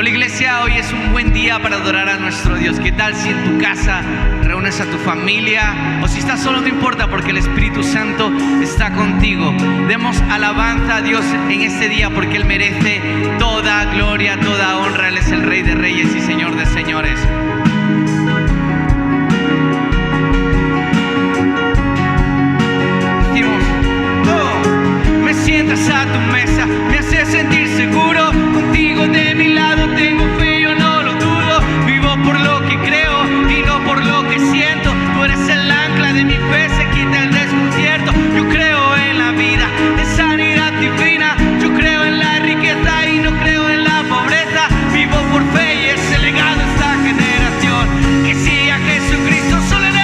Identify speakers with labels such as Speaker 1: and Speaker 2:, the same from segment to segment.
Speaker 1: Hola iglesia, hoy es un buen día para adorar a nuestro Dios. ¿Qué tal si en tu casa reúnes a tu familia? O si estás solo, no importa, porque el Espíritu Santo está contigo. Demos alabanza a Dios en este día porque Él merece toda gloria, toda honra. Él es el Rey de Reyes y Señor de Señores. Decimos, oh, me sientas a tu mesa, me haces sentir seguro. Contigo de mi lado tengo fe, yo no lo dudo. Vivo por lo que creo y no por lo que siento. Tú eres el ancla de mi fe, se quita el desconcierto. Yo creo en la vida, en sanidad divina. Yo creo en la riqueza y no creo en la pobreza. Vivo por fe y es el legado de esta generación, que sigue a Jesucristo solo en Él.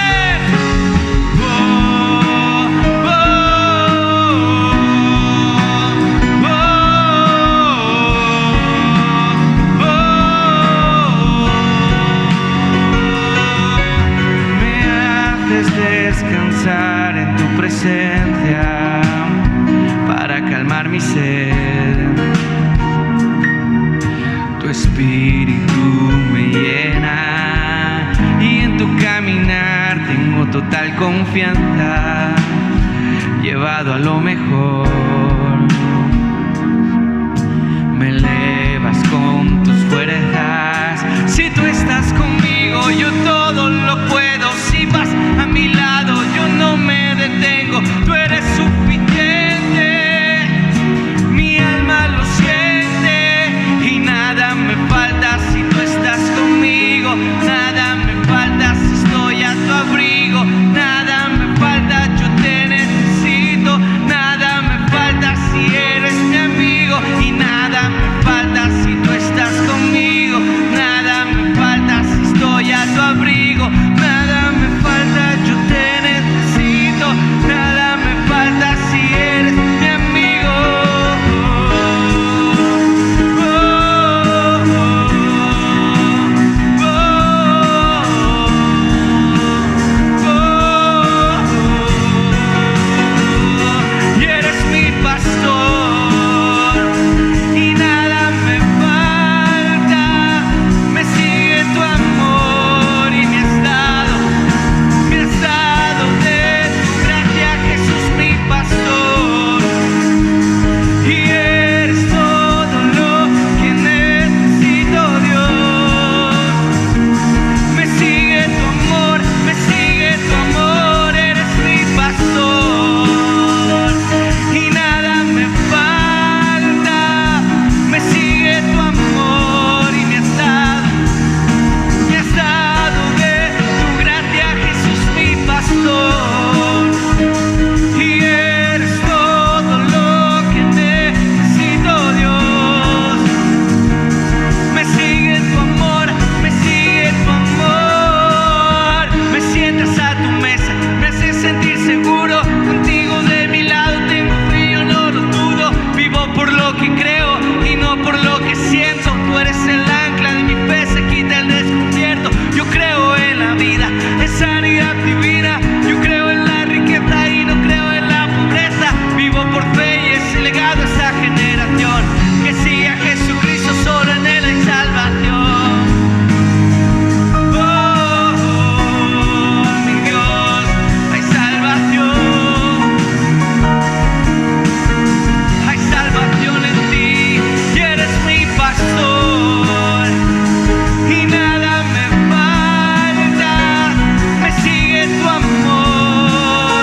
Speaker 1: Descansar en tu presencia para calmar mi sed. Tu espíritu me llena y en tu caminar tengo total confianza, llevado a lo mejor. Me elevas con tus fuerzas. Si tú estás conmigo, yo todo lo puedo. Si vas a mi lado, yo no me detengo. Tú eres suficiente, mi alma lo siente y nada me falta si tú estás conmigo. Nada me falta si estoy a tu abrigo. Nada me falta, yo te necesito. Nada me falta si eres mi amigo y nada me falta si tú estás conmigo. Nada me falta si estoy a tu abrigo. Nada me falta, yo te necesito. Nada me falta si eres mi amigo. Y eres mi pastor y nada me falta. Me sigue tu amor y mi estado de tu gracia, Jesús mi pastor. Y eres todo lo que necesito, Dios. Me sigue tu amor, eres mi pastor y nada me falta. Me sigue tu amor y mi estado de tu gracia, Jesús mi pastor. Y eres todo lo que necesito, Dios. Me sigue tu amor, me sientas a tu mesa, me haces sentir seguro. Contigo de mi lado tengo frío, no lo dudo. Vivo por lo que creo y no por lo que siento. Tú eres el ancla de mi fe, se quita el desconcierto. Yo creo en la vida, en sanidad divina. Yo creo en la riqueza y no creo en la pobreza. Vivo por fe y es el legado de esta generación, que sigue a Jesucristo, solo en Él hay salvación. Oh, mi Dios, hay salvación. Hay salvación en ti y eres mi pastor y nada me falta. Me sigue tu amor,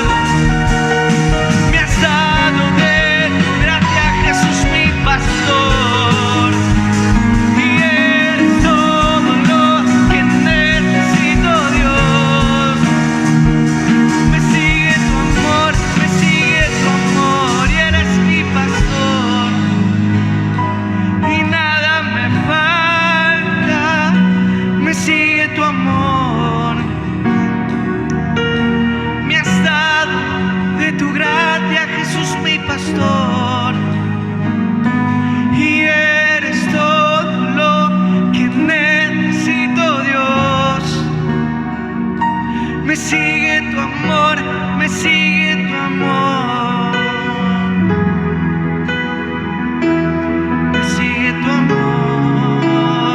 Speaker 1: me has dado de tu gracia, Jesús mi pastor. Y eres todo lo que necesito, Dios. Me sigue tu amor y eres mi pastor y nada me falta. Me sigue tu amor, me has dado de tu gracia, Jesús mi pastor. Y eres todo lo que necesito, Dios. Me sigue tu amor, me sigue tu amor. Me sigue tu amor.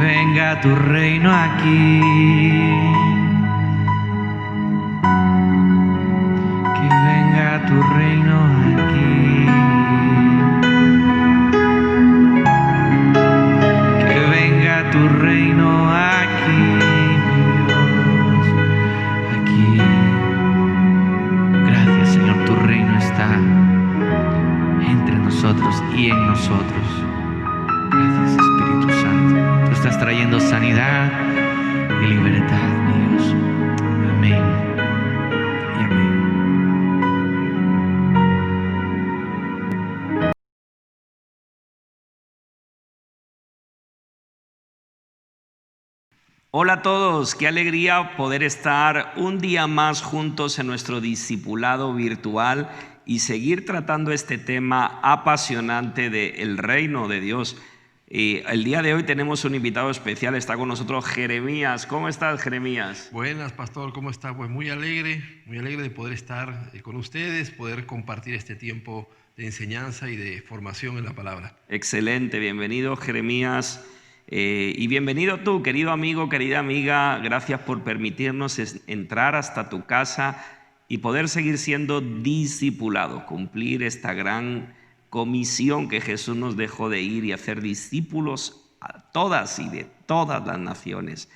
Speaker 1: venga tu reino aquí. Que venga tu reino aquí. Que venga tu reino aquí, mi Dios, aquí. Gracias, Señor, tu reino está entre nosotros y en nosotros. Gracias, Espíritu Santo. Tú estás trayendo sanidad y libertad, mi Dios. Amén y amén. Hola a todos, qué alegría poder estar un día más juntos en nuestro discipulado virtual y seguir tratando este tema apasionante del reino de Dios. El día de hoy tenemos un invitado especial, está con nosotros Jeremías. ¿Cómo estás, Jeremías?
Speaker 2: Buenas, pastor, ¿cómo está? Pues muy alegre de poder estar con ustedes, poder compartir este tiempo de enseñanza y de formación en la palabra.
Speaker 1: Excelente, bienvenido, Jeremías. Y bienvenido tú, querido amigo, querida amiga. Gracias por permitirnos entrar hasta tu casa y poder seguir siendo discipulados, cumplir esta gran comisión que Jesús nos dejó de ir y hacer discípulos a todas y de todas las naciones.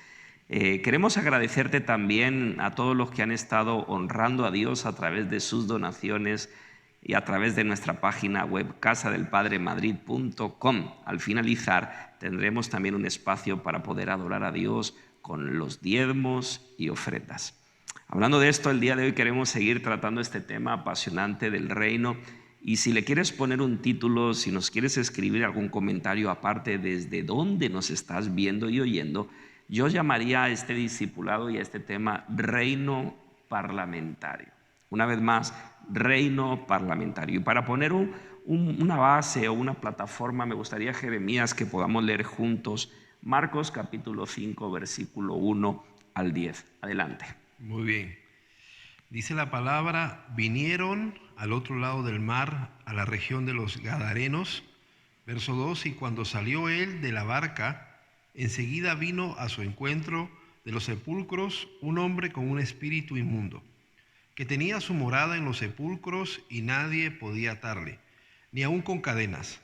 Speaker 1: Queremos agradecerte también a todos los que han estado honrando a Dios a través de sus donaciones y a través de nuestra página web casadelpadremadrid.com. Al finalizar tendremos también un espacio para poder adorar a Dios con los diezmos y ofrendas. Hablando de esto, el día de hoy queremos seguir tratando este tema apasionante del reino. Y si le quieres poner un título, si nos quieres escribir algún comentario aparte desde dónde nos estás viendo y oyendo, yo llamaría a este discipulado y a este tema reino parlamentario. Una vez más, reino parlamentario. Y para poner una base o una plataforma, me gustaría, Jeremías, que podamos leer juntos Marcos capítulo 5, versículo 1 al 10. Adelante.
Speaker 2: Muy bien. Dice la palabra: vinieron al otro lado del mar, a la región de los Gadarenos. Verso 2: y cuando salió él de la barca, enseguida vino a su encuentro de los sepulcros un hombre con un espíritu inmundo, que tenía su morada en los sepulcros, y nadie podía atarle, ni aun con cadenas,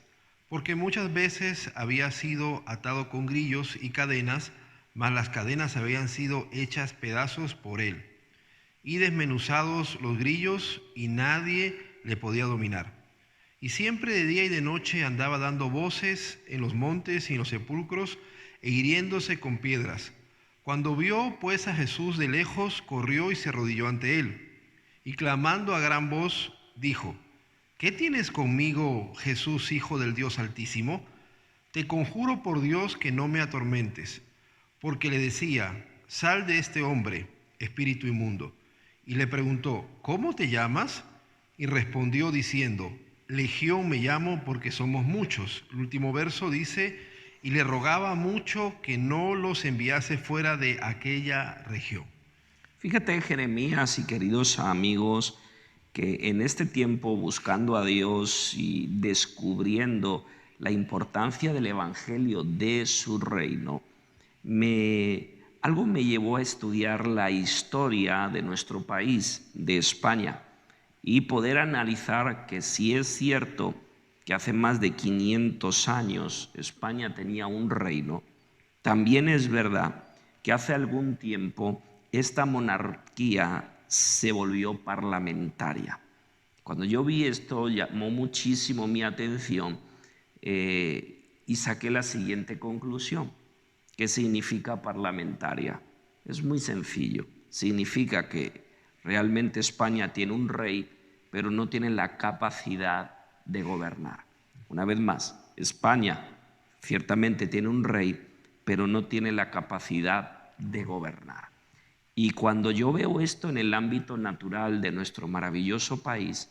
Speaker 2: porque muchas veces había sido atado con grillos y cadenas, mas las cadenas habían sido hechas pedazos por él, y desmenuzados los grillos, y nadie le podía dominar. Y siempre de día y de noche andaba dando voces en los montes y en los sepulcros, e hiriéndose con piedras. Cuando vio pues a Jesús de lejos, corrió y se arrodilló ante él, y clamando a gran voz, dijo: ¿qué tienes conmigo, Jesús, Hijo del Dios Altísimo? Te conjuro por Dios que no me atormentes. Porque le decía: sal de este hombre, espíritu inmundo. Y le preguntó: ¿cómo te llamas? Y respondió diciendo: Legión me llamo, porque somos muchos. El último verso dice: y le rogaba mucho que no los enviase fuera de aquella región.
Speaker 1: Fíjate, Jeremías y queridos amigos, que en este tiempo, buscando a Dios y descubriendo la importancia del evangelio de su reino, algo me llevó a estudiar la historia de nuestro país, de España, y poder analizar que si es cierto que hace más de 500 años España tenía un reino, también es verdad que hace algún tiempo esta monarquía se volvió parlamentaria. Cuando yo vi esto, llamó muchísimo mi atención y saqué la siguiente conclusión. ¿Qué significa parlamentaria? Es muy sencillo. Significa que realmente España tiene un rey, pero no tiene la capacidad de gobernar. Una vez más, España ciertamente tiene un rey, pero no tiene la capacidad de gobernar. Y cuando yo veo esto en el ámbito natural de nuestro maravilloso país,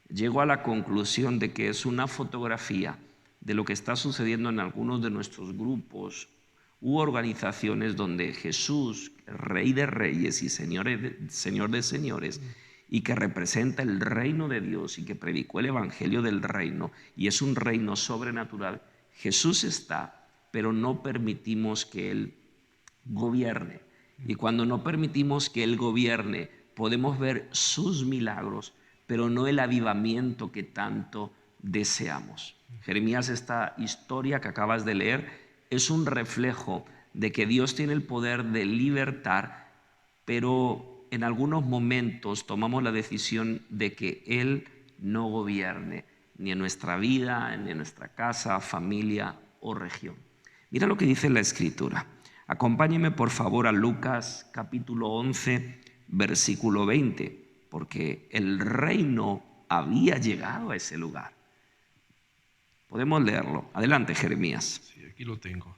Speaker 1: llego a la conclusión de que es una fotografía de lo que está sucediendo en algunos de nuestros grupos u organizaciones donde Jesús, Rey de Reyes y Señor de Señores, y que representa el reino de Dios y que predicó el evangelio del reino, y es un reino sobrenatural, Jesús está,
Speaker 3: pero no permitimos que Él gobierne. Y cuando no permitimos que Él gobierne, podemos ver sus milagros, pero no el avivamiento que tanto deseamos. Jeremías, esta historia que acabas de leer, es un reflejo de que Dios tiene el poder de libertar, pero en algunos momentos tomamos la decisión de que Él no gobierne ni en nuestra vida, ni en nuestra casa, familia o región. Mira lo que dice la Escritura. Acompáñeme por favor a Lucas capítulo 11, versículo 20, porque el reino había llegado a ese lugar. Podemos leerlo. Adelante, Jeremías.
Speaker 2: Sí, aquí lo tengo.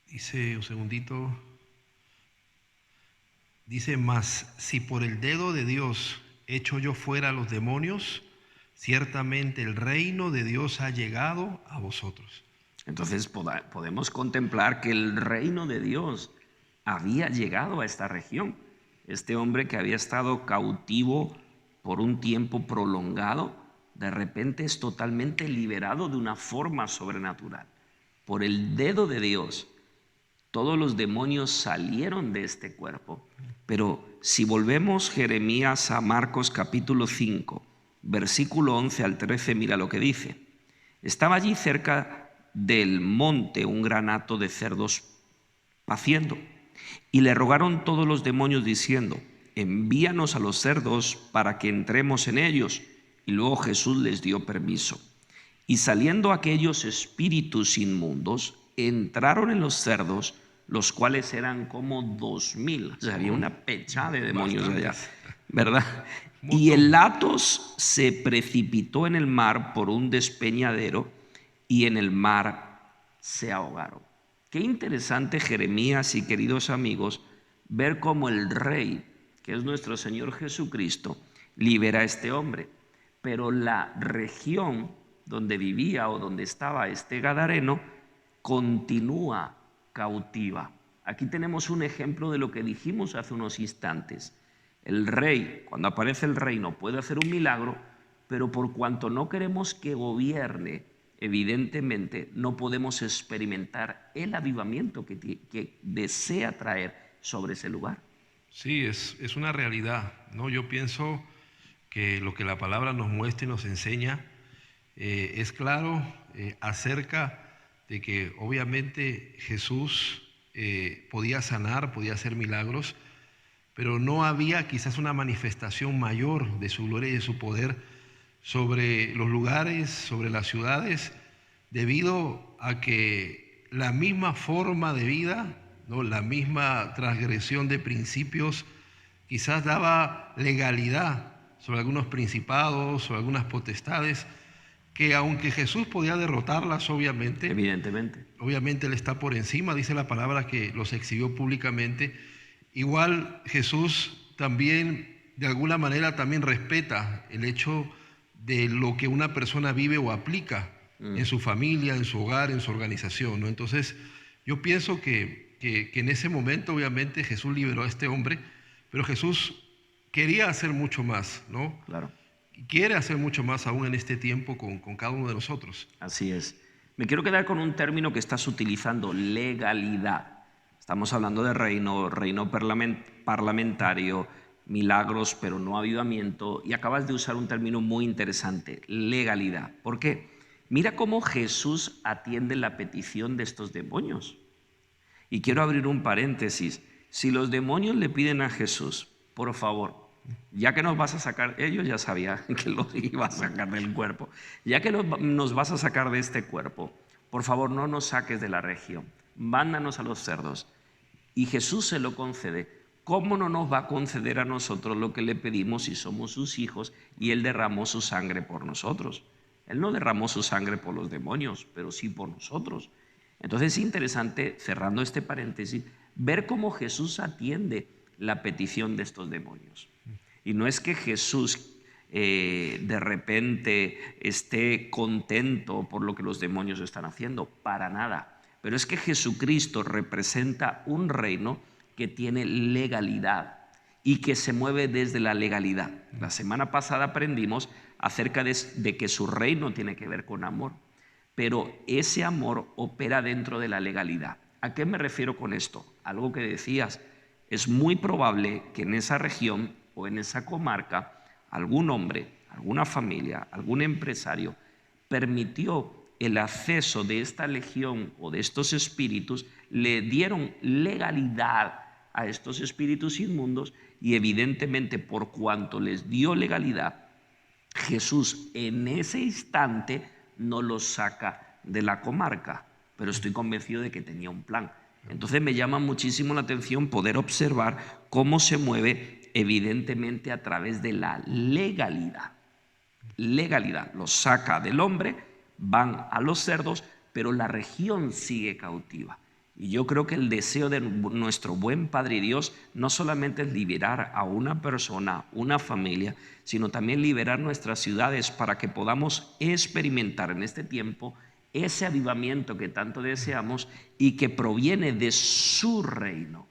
Speaker 2: Dice, un segundito. Dice, mas si por el dedo de Dios echo yo fuera a los demonios, ciertamente el reino de Dios ha llegado a vosotros.
Speaker 3: Entonces podemos contemplar que el reino de Dios había llegado a esta región. Este hombre que había estado cautivo por un tiempo prolongado, de repente es totalmente liberado de una forma sobrenatural. Por el dedo de Dios, todos los demonios salieron de este cuerpo. Pero si volvemos, Jeremías, a Marcos capítulo 5, versículo 11 al 13, mira lo que dice. Estaba allí cerca del monte un gran hato de cerdos paciendo, y le rogaron todos los demonios diciendo, envíanos a los cerdos para que entremos en ellos. Y luego Jesús les dio permiso. Y saliendo aquellos espíritus inmundos, entraron en los cerdos, los cuales eran como 2000. O sea, había una pechada de demonios allá, ¿verdad? Y el hato se precipitó en el mar por un despeñadero, y en el mar se ahogaron. Qué interesante, Jeremías y queridos amigos, ver cómo el Rey, que es nuestro Señor Jesucristo, libera a este hombre. Pero la región donde vivía o donde estaba este gadareno continúa cautiva. Aquí tenemos un ejemplo de lo que dijimos hace unos instantes. El Rey, cuando aparece el reino, puede hacer un milagro, pero por cuanto no queremos que gobierne, evidentemente no podemos experimentar el avivamiento que desea traer sobre ese lugar.
Speaker 2: Sí, es una realidad, ¿no? Yo pienso que lo que la palabra nos muestra y nos enseña es claro acerca de que obviamente Jesús podía sanar, podía hacer milagros, pero no había quizás una manifestación mayor de su gloria y de su poder sobre los lugares, sobre las ciudades, debido a que la misma forma de vida, ¿no? La misma transgresión de principios quizás daba legalidad sobre algunos principados, sobre algunas potestades, que aunque Jesús podía derrotarlas, obviamente Él está por encima, dice la palabra que los exhibió públicamente. Igual Jesús también, de alguna manera, también respeta el hecho de lo que una persona vive o aplica en su familia, en su hogar, en su organización, ¿no? Entonces, yo pienso que en ese momento, obviamente, Jesús liberó a este hombre, pero Jesús quería hacer mucho más, ¿no?
Speaker 3: Claro.
Speaker 2: Y quiere hacer mucho más aún en este tiempo con cada uno de nosotros.
Speaker 3: Así es. Me quiero quedar con un término que estás utilizando, legalidad. Estamos hablando de reino parlamentario, milagros, pero no avivamiento. Y acabas de usar un término muy interesante, legalidad. ¿Por qué? Mira cómo Jesús atiende la petición de estos demonios. Y quiero abrir un paréntesis. Si los demonios le piden a Jesús, por favor, ya que nos vas a sacar, ellos ya sabían que los iba a sacar del cuerpo, ya que nos vas a sacar de este cuerpo, por favor no nos saques de la región, mándanos a los cerdos. Y Jesús se lo concede. ¿Cómo no nos va a conceder a nosotros lo que le pedimos si somos sus hijos y Él derramó su sangre por nosotros? Él no derramó su sangre por los demonios, pero sí por nosotros. Entonces es interesante, cerrando este paréntesis, ver cómo Jesús atiende la petición de estos demonios. Y no es que Jesús de repente esté contento por lo que los demonios están haciendo, para nada. Pero es que Jesucristo representa un reino que tiene legalidad y que se mueve desde la legalidad. La semana pasada aprendimos acerca de que su reino tiene que ver con amor. pero ese amor opera dentro de la legalidad. ¿A qué me refiero con esto? Algo que decías, es muy probable que en esa región o en esa comarca algún hombre, alguna familia, algún empresario permitió el acceso de esta legión o de estos espíritus, le dieron legalidad a estos espíritus inmundos y evidentemente por cuanto les dio legalidad, Jesús en ese instante no los saca de la comarca, pero estoy convencido de que tenía un plan. Entonces me llama muchísimo la atención poder observar cómo se mueve evidentemente a través de la legalidad. Legalidad, los saca del hombre, van a los cerdos, pero la región sigue cautiva. Y yo creo que el deseo de nuestro buen Padre Dios no solamente es liberar a una persona, una familia, sino también liberar nuestras ciudades para que podamos experimentar en este tiempo ese avivamiento que tanto deseamos y que proviene de su reino.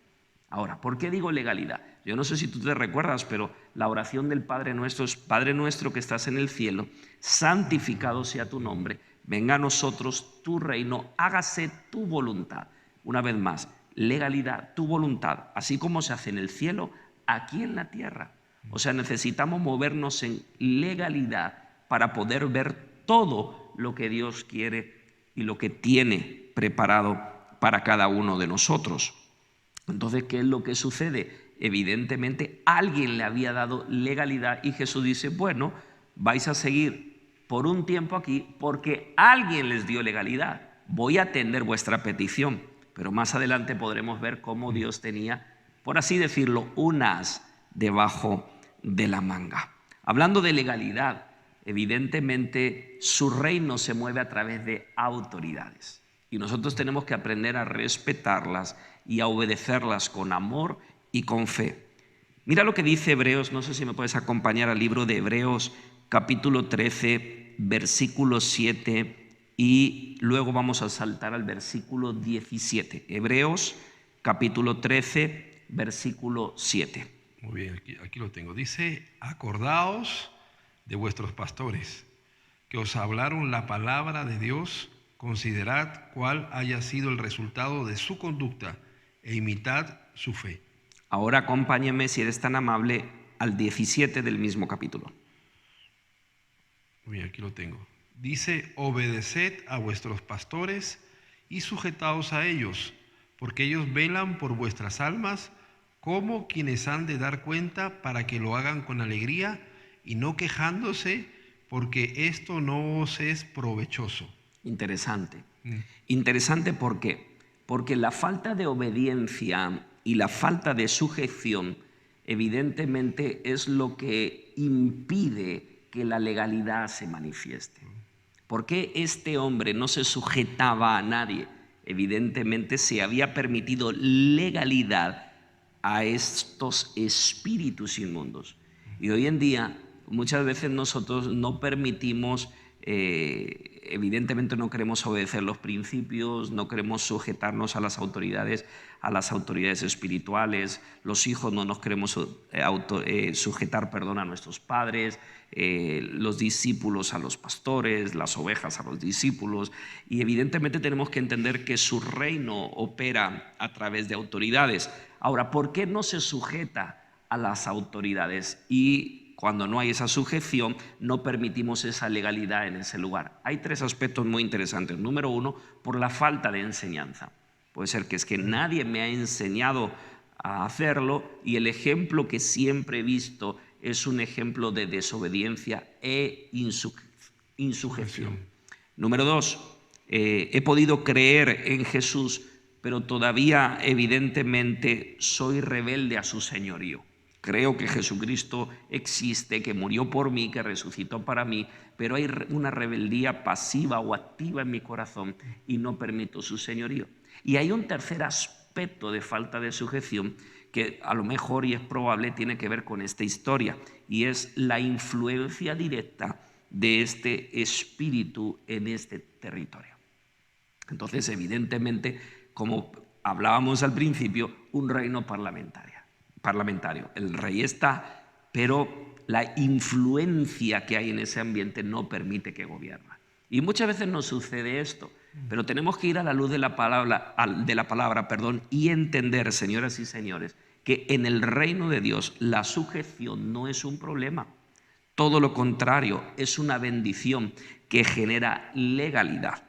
Speaker 3: Ahora, ¿por qué digo legalidad? Yo no sé si tú te recuerdas, pero la oración del Padre Nuestro es: Padre nuestro que estás en el cielo, santificado sea tu nombre, venga a nosotros tu reino, hágase tu voluntad. Una vez más, legalidad, tu voluntad, así como se hace en el cielo, aquí en la tierra. O sea, necesitamos movernos en legalidad para poder ver todo lo que Dios quiere y lo que tiene preparado para cada uno de nosotros. Entonces, ¿qué es lo que sucede? Evidentemente, alguien le había dado legalidad y Jesús dice: bueno, vais a seguir por un tiempo aquí porque alguien les dio legalidad. Voy a atender vuestra petición. Pero más adelante podremos ver cómo Dios tenía, por así decirlo, un as debajo de la manga. Hablando de legalidad, evidentemente su reino se mueve a través de autoridades. Y nosotros tenemos que aprender a respetarlas y a obedecerlas con amor y con fe. Mira lo que dice Hebreos, no sé si me puedes acompañar al libro de Hebreos, capítulo 13, versículo 7. Y luego vamos a saltar al versículo 17. Hebreos, capítulo 13, versículo 7.
Speaker 2: Muy bien, aquí lo tengo. Dice: acordaos de vuestros pastores, que os hablaron la palabra de Dios, considerad cuál haya sido el resultado de su conducta e imitad su fe.
Speaker 3: Ahora acompáñeme, si eres tan amable, al 17 del mismo capítulo.
Speaker 2: Muy bien, aquí lo tengo. Dice: obedeced a vuestros pastores y sujetaos a ellos, porque ellos velan por vuestras almas como quienes han de dar cuenta, para que lo hagan con alegría y no quejándose, porque esto no os es provechoso.
Speaker 3: Interesante. Interesante, ¿por qué? Porque la falta de obediencia y la falta de sujeción evidentemente es lo que impide que la legalidad se manifieste. ¿Por qué este hombre no se sujetaba a nadie? Evidentemente se había permitido legalidad a estos espíritus inmundos. Y hoy en día muchas veces nosotros no permitimos, evidentemente no queremos obedecer los principios, no queremos sujetarnos a las autoridades espirituales, los hijos no nos queremos sujetar, a nuestros padres, los discípulos a los pastores, las ovejas a los discípulos, y evidentemente tenemos que entender que su reino opera a través de autoridades. Ahora, ¿por qué no se sujeta a las autoridades? Y cuando no hay esa sujeción, no permitimos esa legalidad en ese lugar. Hay tres aspectos muy interesantes. Número uno, por la falta de enseñanza. Puede ser que es que nadie me ha enseñado a hacerlo, y el ejemplo que siempre he visto es un ejemplo de desobediencia e insujeción. Número dos, he podido creer en Jesús, pero todavía evidentemente soy rebelde a su señorío. Creo que Jesucristo existe, que murió por mí, que resucitó para mí, pero hay una rebeldía pasiva o activa en mi corazón y no permito su señorío. Y hay un tercer aspecto de falta de sujeción que a lo mejor, y es probable, tiene que ver con esta historia, y es la influencia directa de este espíritu en este territorio. Entonces, evidentemente, como hablábamos al principio, un reino parlamentario. El rey está, pero la influencia que hay en ese ambiente no permite que gobierne. Y muchas veces nos sucede esto, pero tenemos que ir a la luz de la palabra, y entender, señoras y señores, que en el reino de Dios la sujeción no es un problema. Todo lo contrario, es una bendición que genera legalidad.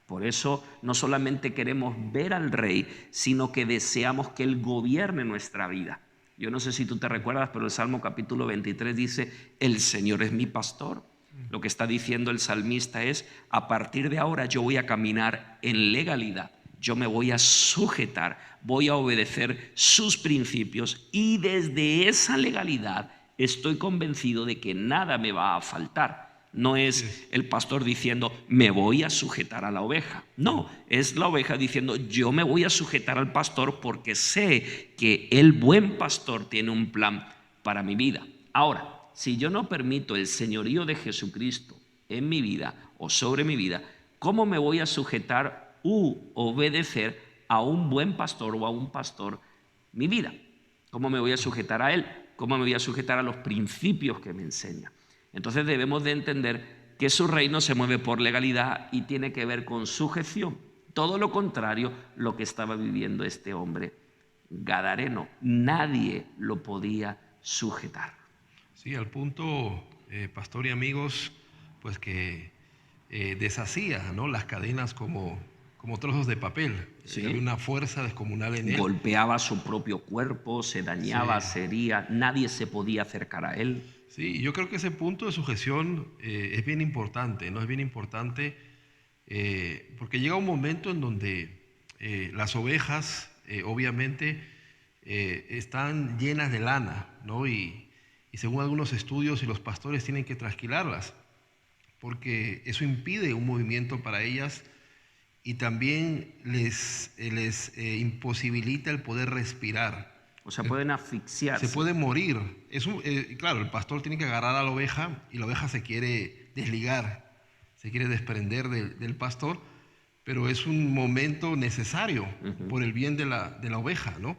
Speaker 3: Por eso no solamente queremos ver al Rey, sino que deseamos que Él gobierne nuestra vida. Yo no sé si tú te recuerdas, pero el Salmo capítulo 23 dice: el Señor es mi pastor. Lo que está diciendo el salmista es: a partir de ahora yo voy a caminar en legalidad, yo me voy a sujetar, voy a obedecer sus principios, y desde esa legalidad estoy convencido de que nada me va a faltar. No es el pastor diciendo: me voy a sujetar a la oveja. No, es la oveja diciendo: yo me voy a sujetar al pastor porque sé que el buen pastor tiene un plan para mi vida. Ahora, si yo no permito el señorío de Jesucristo en mi vida o sobre mi vida, ¿cómo me voy a sujetar u obedecer a un buen pastor o a un pastor mi vida? ¿Cómo me voy a sujetar a él? ¿Cómo me voy a sujetar a los principios que me enseña? Entonces debemos de entender que su reino se mueve por legalidad y tiene que ver con sujeción. Todo lo contrario, lo que estaba viviendo este hombre gadareno. Nadie lo podía sujetar.
Speaker 2: Sí, al punto, pastor y amigos, pues que deshacía, ¿no?, las cadenas como trozos de papel.
Speaker 3: Sí.
Speaker 2: Hay una fuerza descomunal en él.
Speaker 3: Golpeaba su propio cuerpo, se dañaba, se hería, nadie se podía acercar a él.
Speaker 2: Sí, yo creo que ese punto de sujeción es bien importante, ¿no? Es bien importante porque llega un momento en donde las ovejas, obviamente, están llenas de lana, ¿no? Y según algunos estudios, los pastores tienen que trasquilarlas, porque eso impide un movimiento para ellas y también les imposibilita el poder respirar.
Speaker 3: O sea, pueden asfixiarse.
Speaker 2: Se puede morir. Claro, el pastor tiene que agarrar a la oveja y la oveja se quiere desligar, se quiere desprender del pastor, pero es un momento necesario por el bien de la oveja, ¿no?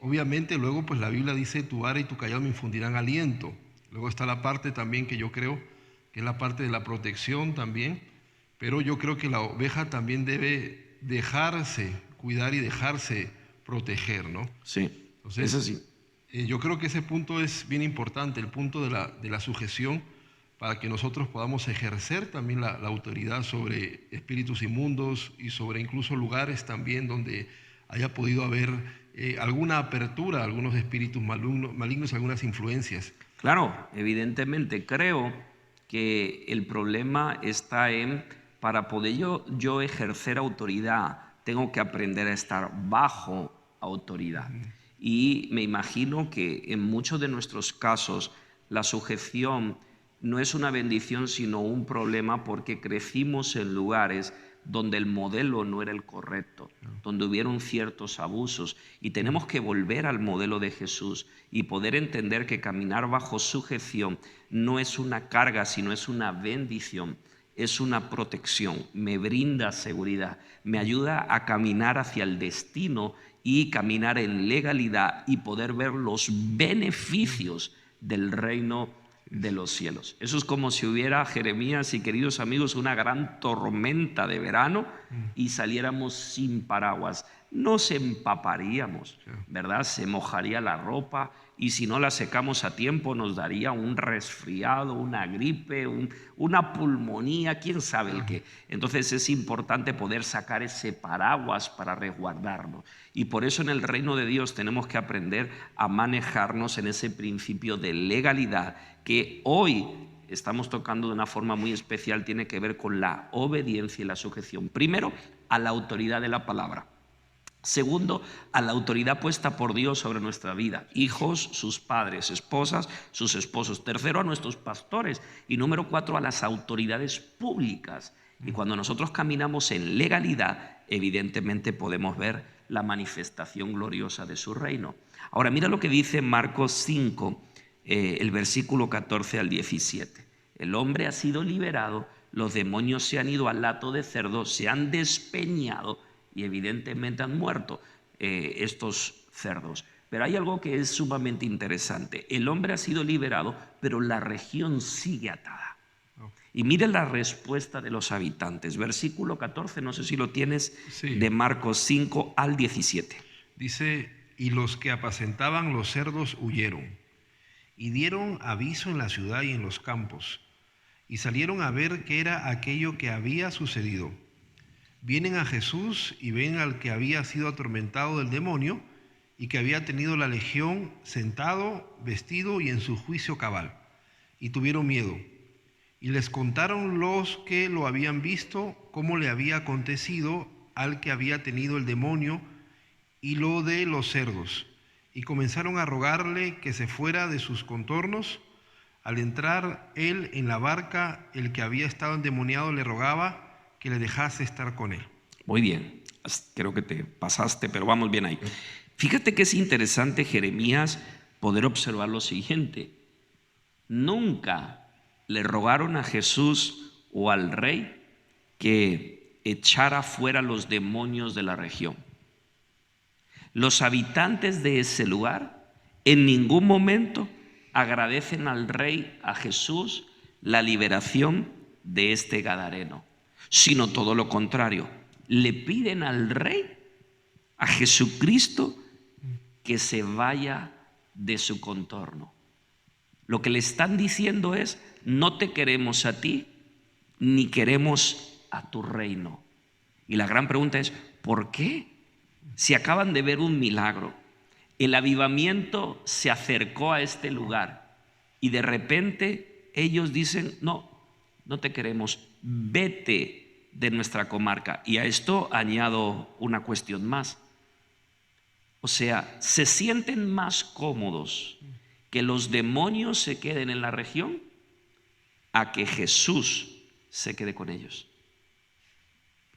Speaker 2: Obviamente luego pues la Biblia dice: tu vara y tu cayado me infundirán aliento. Luego está la parte también que yo creo que es la parte de la protección también, pero yo creo que la oveja también debe dejarse cuidar y dejarse proteger, ¿no?
Speaker 3: Sí,
Speaker 2: entonces,
Speaker 3: eso sí.
Speaker 2: Yo creo que ese punto es bien importante, el punto de la sujeción, para que nosotros podamos ejercer también la autoridad sobre espíritus inmundos y sobre incluso lugares también donde haya podido haber alguna apertura a algunos espíritus malignos, algunas influencias.
Speaker 3: Claro, evidentemente creo que el problema está en: para poder yo ejercer autoridad, tengo que aprender a estar bajo autoridad. Y me imagino que en muchos de nuestros casos la sujeción no es una bendición sino un problema, porque crecimos en lugares donde el modelo no era el correcto, donde hubieron ciertos abusos, y tenemos que volver al modelo de Jesús y poder entender que caminar bajo sujeción no es una carga, sino es una bendición. Es una protección, me brinda seguridad, me ayuda a caminar hacia el destino y caminar en legalidad y poder ver los beneficios del reino de los cielos. Eso es como si hubiera, Jeremías y queridos amigos, una gran tormenta de verano y saliéramos sin paraguas. Nos empaparíamos, ¿verdad? Se mojaría la ropa, y si no la secamos a tiempo nos daría un resfriado, una gripe, una pulmonía, quién sabe el qué. Entonces es importante poder sacar ese paraguas para resguardarnos. Y por eso en el reino de Dios tenemos que aprender a manejarnos en ese principio de legalidad que hoy estamos tocando de una forma muy especial. Tiene que ver con la obediencia y la sujeción. Primero, a la autoridad de la palabra. Segundo, a la autoridad puesta por Dios sobre nuestra vida. Hijos, sus padres; esposas, sus esposos. Tercero, a nuestros pastores. Y número 4, a las autoridades públicas. Y cuando nosotros caminamos en legalidad, evidentemente podemos ver la manifestación gloriosa de su reino. Ahora mira lo que dice Marcos 5, el versículo 14 al 17. El hombre ha sido liberado, los demonios se han ido al hato de cerdo, se han despeñado y evidentemente han muerto estos cerdos. Pero hay algo que es sumamente interesante. El hombre ha sido liberado, pero la región sigue atada. Y mire la respuesta de los habitantes. Versículo 14, no sé si lo tienes,
Speaker 2: Sí.
Speaker 3: de Marcos 5 al 17.
Speaker 2: Dice, y los que apacentaban los cerdos huyeron, y dieron aviso en la ciudad y en los campos, y salieron a ver qué era aquello que había sucedido. Vienen a Jesús y ven al que había sido atormentado del demonio y que había tenido la legión sentado, vestido y en su juicio cabal, y tuvieron miedo. Y les contaron los que lo habían visto cómo le había acontecido al que había tenido el demonio y lo de los cerdos. Y comenzaron a rogarle que se fuera de sus contornos. Al entrar él en la barca, el que había estado endemoniado le rogaba que le dejase estar con él.
Speaker 3: Muy bien, creo que te pasaste, pero vamos bien ahí. Fíjate que es interesante, Jeremías, poder observar lo siguiente. Nunca le rogaron a Jesús o al rey que echara fuera los demonios de la región. Los habitantes de ese lugar en ningún momento agradecen al rey, a Jesús, la liberación de este gadareno, sino todo lo contrario. Le piden al rey, a Jesucristo, que se vaya de su contorno. Lo que le están diciendo es: no te queremos a ti, ni queremos a tu reino. Y la gran pregunta es: ¿por qué? Si acaban de ver un milagro, el avivamiento se acercó a este lugar y de repente ellos dicen: no, no te queremos, vete de nuestra comarca. Y a esto añado una cuestión más. O sea, ¿se sienten más cómodos que los demonios se queden en la región a que Jesús se quede con ellos?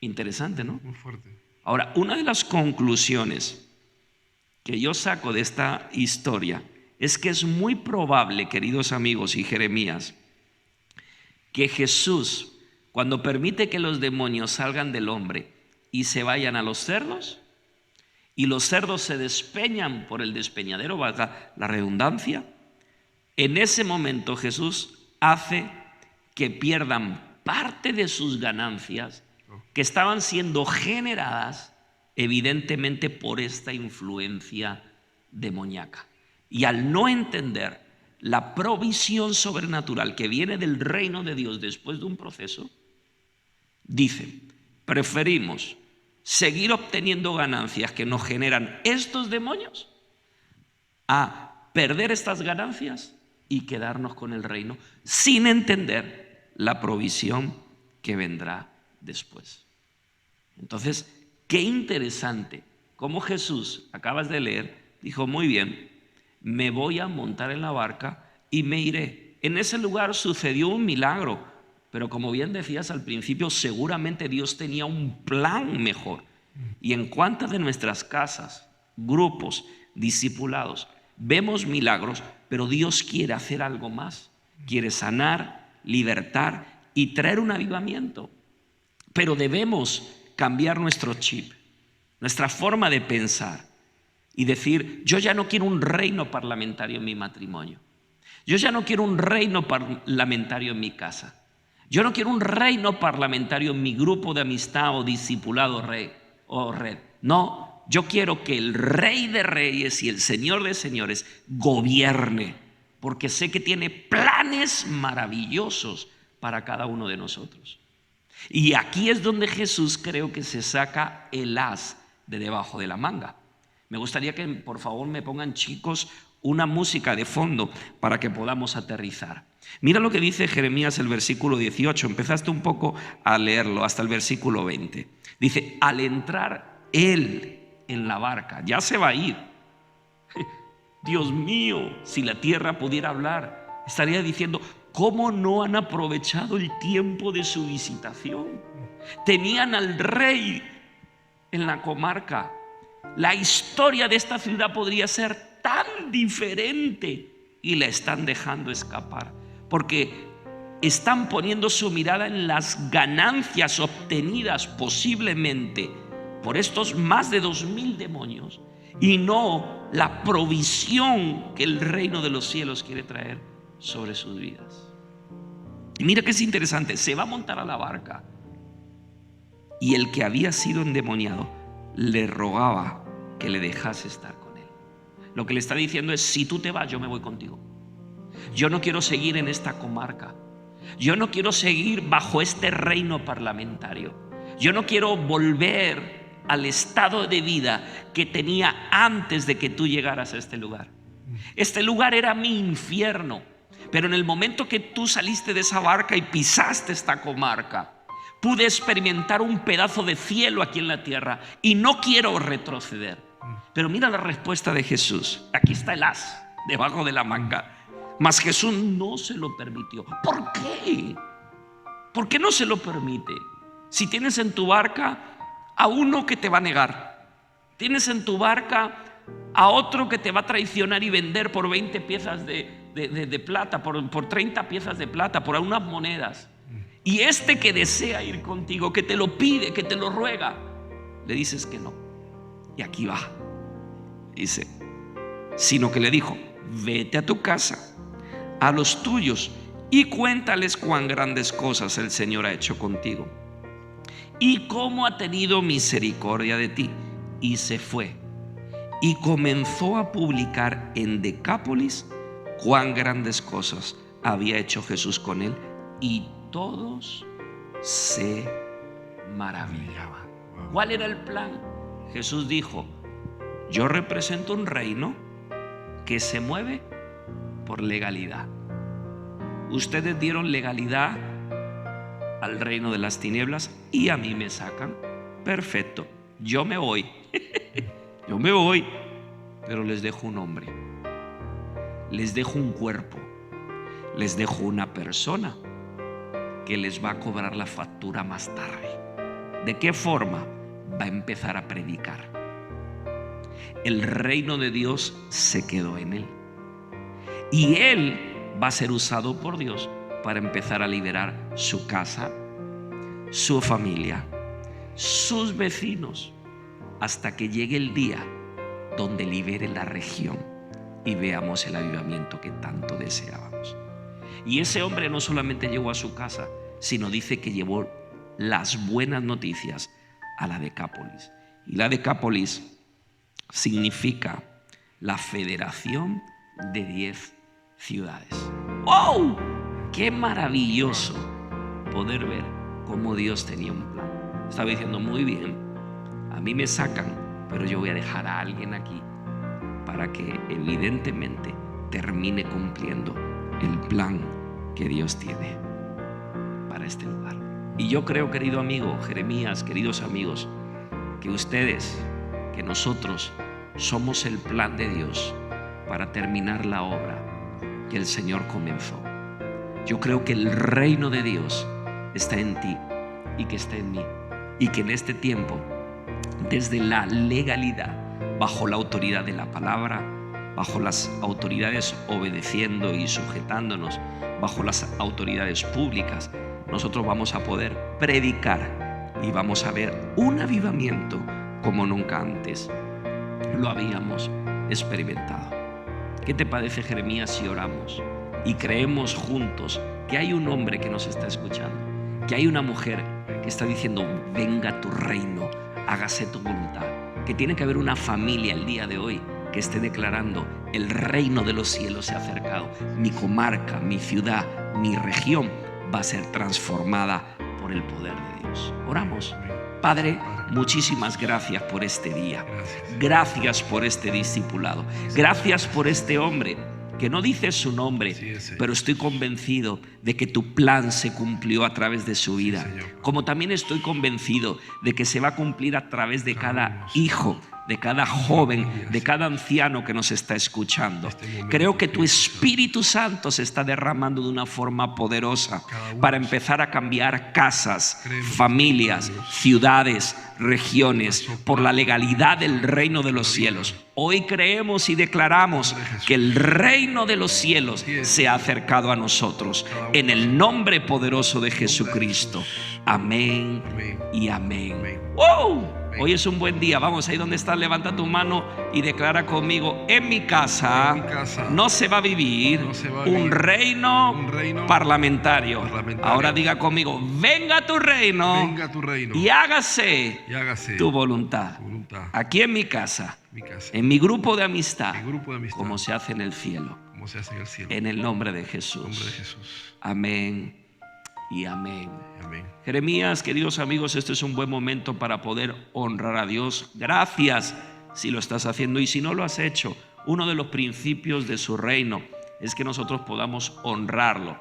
Speaker 3: Interesante, ¿no?
Speaker 2: Muy fuerte.
Speaker 3: Ahora, una de las conclusiones que yo saco de esta historia es que es muy probable, queridos amigos y Jeremías, que Jesús, cuando permite que los demonios salgan del hombre y se vayan a los cerdos, y los cerdos se despeñan por el despeñadero, valga la redundancia, en ese momento Jesús hace que pierdan parte de sus ganancias que estaban siendo generadas evidentemente por esta influencia demoníaca. Y al no entender la provisión sobrenatural que viene del reino de Dios después de un proceso, dicen: preferimos seguir obteniendo ganancias que nos generan estos demonios a perder estas ganancias y quedarnos con el reino sin entender la provisión que vendrá después. Entonces, qué interesante cómo Jesús, acabas de leer, dijo: muy bien, me voy a montar en la barca y me iré. En ese lugar sucedió un milagro, pero como bien decías al principio, seguramente Dios tenía un plan mejor. Y en cuantas de nuestras casas, grupos, discipulados, vemos milagros, pero Dios quiere hacer algo más. Quiere sanar, libertar y traer un avivamiento. Pero debemos cambiar nuestro chip, nuestra forma de pensar y decir: yo ya no quiero un reino parlamentario en mi matrimonio. Yo ya no quiero un reino parlamentario en mi casa. Yo no quiero un reino parlamentario en mi grupo de amistad o discipulado o red. No, yo quiero que el Rey de Reyes y el Señor de Señores gobierne, porque sé que tiene planes maravillosos para cada uno de nosotros. Y aquí es donde Jesús creo que se saca el as de debajo de la manga. Me gustaría que por favor me pongan, chicos, una música de fondo para que podamos aterrizar. Mira lo que dice Jeremías el versículo 18, empezaste un poco a leerlo hasta el versículo 20. Dice: al entrar él en la barca, ya se va a ir. Dios mío, si la tierra pudiera hablar, estaría diciendo: ¿cómo no han aprovechado el tiempo de su visitación? Tenían al rey en la comarca. La historia de esta ciudad podría ser tan diferente y la están dejando escapar, porque están poniendo su mirada en las ganancias obtenidas posiblemente por estos más de 2000 demonios y no la provisión que el reino de los cielos quiere traer sobre sus vidas. Y mira que es interesante, se va a montar a la barca y el que había sido endemoniado le rogaba que le dejase estar con él. Lo que le está diciendo es: si tú te vas, yo me voy contigo. Yo no quiero seguir en esta comarca. Yo no quiero seguir bajo este reino parlamentario. Yo no quiero volver al estado de vida que tenía antes de que tú llegaras a este lugar. Este lugar era mi infierno, pero en el momento que tú saliste de esa barca y pisaste esta comarca, pude experimentar un pedazo de cielo aquí en la tierra y no quiero retroceder. Pero mira la respuesta de Jesús. Aquí está el as debajo de la manga. Mas Jesús no se lo permitió. ¿Por qué? ¿Por qué no se lo permite? Si tienes en tu barca a uno que te va a negar, tienes en tu barca a otro que te va a traicionar y vender por 20 piezas de plata, por 30 piezas de plata, por unas monedas, y este que desea ir contigo, que te lo pide, que te lo ruega, le dices que no. Y aquí va, dice, sino que le dijo: vete a tu casa, a los tuyos, y cuéntales cuán grandes cosas el Señor ha hecho contigo y cómo ha tenido misericordia de ti. Y se fue y comenzó a publicar en Decápolis cuán grandes cosas había hecho Jesús con él, y todos se maravillaban. ¿Cuál era el plan? Jesús dijo: yo represento un reino que se mueve por legalidad. Ustedes dieron legalidad al reino de las tinieblas y a mí me sacan. Perfecto, yo me voy. Yo me voy, pero les dejo un hombre, les dejo un cuerpo, les dejo una persona que les va a cobrar la factura más tarde. ¿De qué forma? Va a empezar a predicar. El reino de Dios se quedó en él, y él va a ser usado por Dios para empezar a liberar su casa, su familia, sus vecinos, hasta que llegue el día donde libere la región y veamos el avivamiento que tanto deseábamos. Y ese hombre no solamente llegó a su casa, sino dice que llevó las buenas noticias a la Decápolis. Y la Decápolis significa la federación de 10 ciudades. ¡Oh! ¡Qué maravilloso poder ver cómo Dios tenía un plan! Estaba diciendo: muy bien, a mí me sacan, pero yo voy a dejar a alguien aquí para que evidentemente termine cumpliendo el plan que Dios tiene para este lugar. Y yo creo, querido amigo Jeremías, queridos amigos, que ustedes, que nosotros somos el plan de Dios para terminar la obra que el Señor comenzó. Yo creo que el reino de Dios está en ti y que está en mí, y que en este tiempo, desde la legalidad, bajo la autoridad de la palabra, bajo las autoridades obedeciendo y sujetándonos, bajo las autoridades públicas, nosotros vamos a poder predicar y vamos a ver un avivamiento como nunca antes lo habíamos experimentado. ¿Qué te parece, Jeremías, si oramos y creemos juntos que hay un hombre que nos está escuchando, que hay una mujer que está diciendo: venga tu reino, hágase tu voluntad? Que tiene que haber una familia el día de hoy que esté declarando: el reino de los cielos se ha acercado, mi comarca, mi ciudad, mi región va a ser transformada por el poder de Dios. Oramos. Padre, muchísimas gracias por este día. Gracias por este discipulado. Gracias por este hombre que no dice su nombre, pero estoy convencido de que tu plan se cumplió a través de su vida. Como también estoy convencido de que se va a cumplir a través de cada hijo, de cada joven, de cada anciano que nos está escuchando. Creo que tu Espíritu Santo se está derramando de una forma poderosa para empezar a cambiar casas, familias, ciudades, regiones, por la legalidad del reino de los cielos. Hoy creemos y declaramos que el reino de los cielos se ha acercado a nosotros, en el nombre poderoso de Jesucristo. Amén y amén. ¡Wow! Hoy es un buen día. Vamos, ahí donde estás, levanta tu mano y declara conmigo: en mi casa, no se va a vivir, un reino parlamentario. Ahora diga conmigo: venga tu reino, y hágase tu voluntad. Aquí en mi casa, en mi grupo de amistad, como se hace en el cielo. En el nombre de Jesús. Amén y amén. Jeremías, queridos amigos, este es un buen momento para poder honrar a Dios. Gracias si lo estás haciendo, y si no lo has hecho, uno de los principios de su reino es que nosotros podamos honrarlo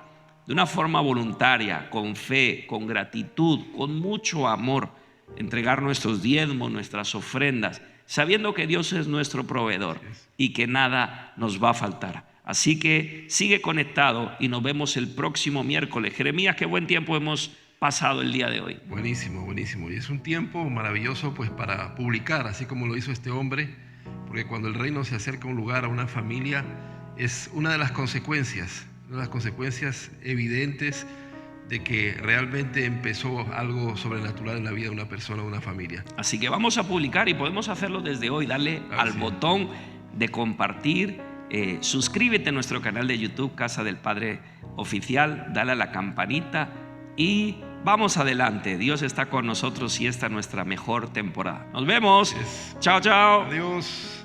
Speaker 3: de una forma voluntaria, con fe, con gratitud, con mucho amor, entregar nuestros diezmos, nuestras ofrendas, sabiendo que Dios es nuestro proveedor y que nada nos va a faltar. Así que sigue conectado y nos vemos el próximo miércoles. Jeremías, qué buen tiempo hemos pasado el día de hoy.
Speaker 2: Buenísimo, buenísimo. Y es un tiempo maravilloso pues para publicar, así como lo hizo este hombre, porque cuando el reino se acerca a un lugar, a una familia, es una de las consecuencias evidentes de que realmente empezó algo sobrenatural en la vida de una persona, de una familia.
Speaker 3: Así que vamos a publicar, y podemos hacerlo desde hoy. Dale al botón de compartir. Suscríbete a nuestro canal de YouTube, Casa del Padre Oficial. Dale a la campanita y vamos adelante. Dios está con nosotros y esta es nuestra mejor temporada. Nos vemos. Chao, chao.
Speaker 2: Adiós.